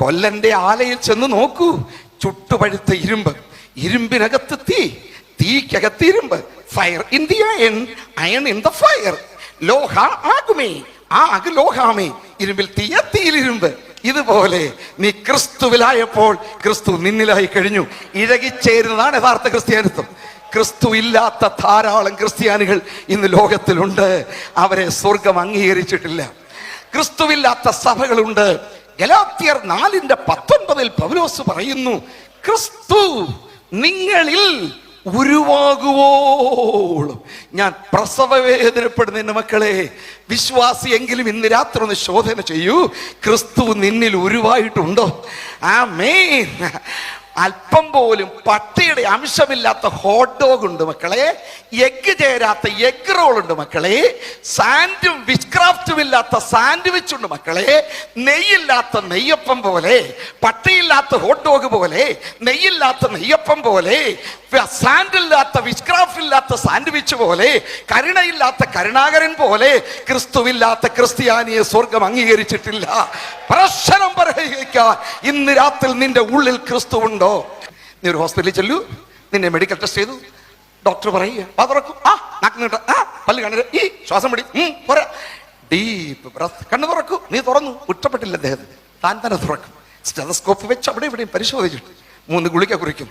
കൊല്ലന്റെ ആലയിൽ ചെന്ന് നോക്കൂ, ചുട്ടുപഴുത്ത ഇരുമ്പ്, ഇരുമ്പിനകത്ത് തീ, തീക്കകത്ത് ഇരുമ്പ്. Fire in the iron, iron in the fire. ലോഹ ആകുമേ, ആക് ലോഹാമേ, ഇരുമ്പിൽ തീയ, തീയിൽ ഇരുമ്പ്. ഇതുപോലെ നീ ക്രിസ്തുവിലായപ്പോൾ ക്രിസ്തു നിന്നിലായി കഴിഞ്ഞു. ഇഴകിച്ചേരുന്നതാണ് യഥാർത്ഥ ക്രിസ്ത്യാനിത്വം. ക്രിസ്തു ഇല്ലാത്ത ധാരാളം ക്രിസ്ത്യാനികൾ ഇന്ന് ലോകത്തിലുണ്ട്. അവരെ സ്വർഗം അംഗീകരിച്ചിട്ടില്ല. ക്രിസ്തുവില്ലാത്ത സഭകളുണ്ട്. ഗലാത്യർ 4:19 പൗലോസ് പറയുന്നു, ക്രിസ്തു നിങ്ങളിൽ ഉരുവാകുവോളം. ഞാൻ പ്രസവവേദനപ്പെടുന്ന എന്റെ മക്കളെ, വിശ്വാസിയെങ്കിലും ഇന്ന് രാത്രി ഒന്ന് ശോധന ചെയ്യൂ, ക്രിസ്തു നിന്നിൽ ഉരുവായിട്ടുണ്ടോ? ആമേൻ. അല്പം പോലും പട്ടിയുടെ അംശമില്ലാത്ത ഹോട്ട് ഡോഗ് ഉണ്ട് മക്കളെ, എഗ്ഗ് ചേരാത്ത എഗ് റോൾ ഉണ്ട് മക്കളെ, സാൻഡും വിച്ച്ക്രാഫ്റ്റും ഇല്ലാത്ത സാൻഡ്വിച്ച് ഉണ്ട് മക്കളെ, നെയ്യില്ലാത്ത നെയ്യപ്പം പോലെ, പട്ടിയില്ലാത്ത ഹോട്ട് ഡോഗ് പോലെ, നെയ്യില്ലാത്ത നെയ്യപ്പം പോലെ, സാൻഡില്ലാത്ത വിച്ച്ക്രാഫ്റ്റ് ഇല്ലാത്ത സാൻഡ്വിച്ച് പോലെ, കരുണയില്ലാത്ത കരുണാകരൻ പോലെ ക്രിസ്തുവില്ലാത്ത ക്രിസ്ത്യാനിയെ സ്വർഗം അംഗീകരിച്ചിട്ടില്ല. പ്രശ്നം പറയുക, ഇന്ന് രാത്രി നിന്റെ ഉള്ളിൽ ക്രിസ്തു ഉണ്ടോ? നീ ഒരു ഹോസ്പിറ്റലിൽ ചെല്ലു, നിന്നെ മെഡിക്കൽ ടെസ്റ്റ് ചെയ്തു, ഡോക്ടർ പറയുക തുറക്കും, പല്ല് കണ്ണു, ഈ ശ്വാസം പിടി, ഡീപ്പ് ബ്രത്ത്, കണ്ണു തുറക്കൂ. നീ തുറന്നു, കുറ്റപ്പെട്ടില്ല അദ്ദേഹം, താൻ തന്നെ തുറക്കും. സ്റ്റെതസ്കോപ്പ് വെച്ച് അവിടെ ഇവിടെയും പരിശോധിച്ചിട്ട് 3 ഗുളിക കുറിക്കും.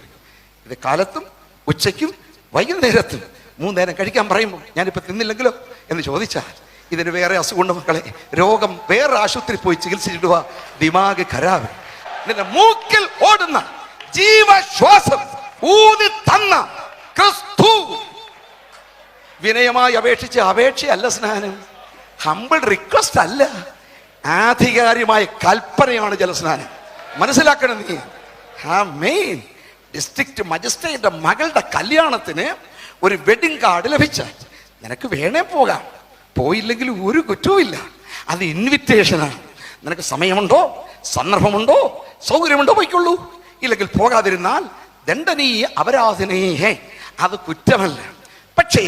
ഇത് കാലത്തും ഉച്ചയ്ക്കും വൈകുന്നേരത്തും 3 നേരം കഴിക്കാൻ പറയുമ്പോൾ ഞാനിപ്പോൾ തിന്നില്ലെങ്കിലോ എന്ന് ചോദിച്ചാൽ, ഇതിന് വേറെ അസുഖമുണ്ട് മക്കളെ. രോഗം വേറെ ആശുപത്രി പോയി ചികിത്സിച്ചിടുക. ദിമാഗ് ഖരാബ്. നിന്റെ മൂക്കിൽ ഓടുന്ന ജീവശ്വാസം ഊതി തന്ന ക്രിസ്തു. വിനയമായി അപേക്ഷയല്ല സ്നാനം, ഹംബിൾ റിക്വസ്റ്റ് അല്ല, ആധികാരികമായ കൽപ്പനയാണ് ജലസ്നാനം. മനസ്സിലാക്കണം നീ. ആമേൻ. ഡിസ്ട്രിക്ട് മജിസ്ട്രേറ്റിന്റെ മകളുടെ കല്യാണത്തിന് ഒരു വെഡിങ് കാർഡ് ലഭിച്ച, നിനക്ക് വേണേ പോകാം, പോയില്ലെങ്കിൽ ഒരു കുറ്റവും ഇല്ല. അത് ഇൻവിറ്റേഷനാണ്. നിനക്ക് സമയമുണ്ടോ, സന്ദർഭമുണ്ടോ, സൗകര്യമുണ്ടോ, പോയിക്കൊള്ളൂ. ഇല്ലെങ്കിൽ പോകാതിരുന്നാൽ ദണ്ഡനീയ അപരാധനീയേ, അത് കുറ്റമല്ല. പക്ഷേ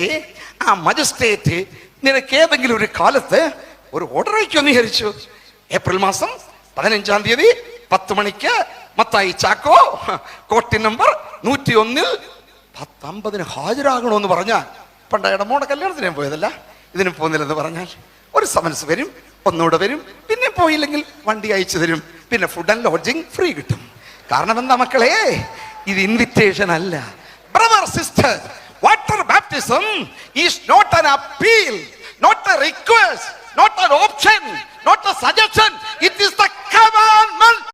ആ മജിസ്ട്രേറ്റ് നിനക്ക് ഏതെങ്കിലും ഒരു കാലത്ത് ഒരു ഓർഡർ അയക്കുമെന്ന് വിചാരിച്ചു. ഏപ്രിൽ മാസം 15-ാം തീയതി 10 മണിക്ക് മത്തായി ചാക്കോ കോട്ടി നമ്പർ 101 10:50 ഹാജരാകണമെന്ന് പറഞ്ഞാൽ, പണ്ട് ഇടമോടെ കല്യാണത്തിന് ഞാൻ പോയതല്ല, ഇതിനും പോകുന്നില്ലെന്ന് പറഞ്ഞാൽ ഒരു സമൻസ് വരും, ഒന്നുകൂടെ വരും, പിന്നെ പോയില്ലെങ്കിൽ വണ്ടി അയച്ചു തരും, പിന്നെ ഫുഡ് ആൻഡ് ലോഡ്ജിങ് ഫ്രീ കിട്ടും. കാരണം എന്താ മക്കളെ, ഇത് ഇൻവിറ്റേഷൻ അല്ല. Brother sister, water baptism is not an appeal, not a request, not an option, not a suggestion. It is the commandment.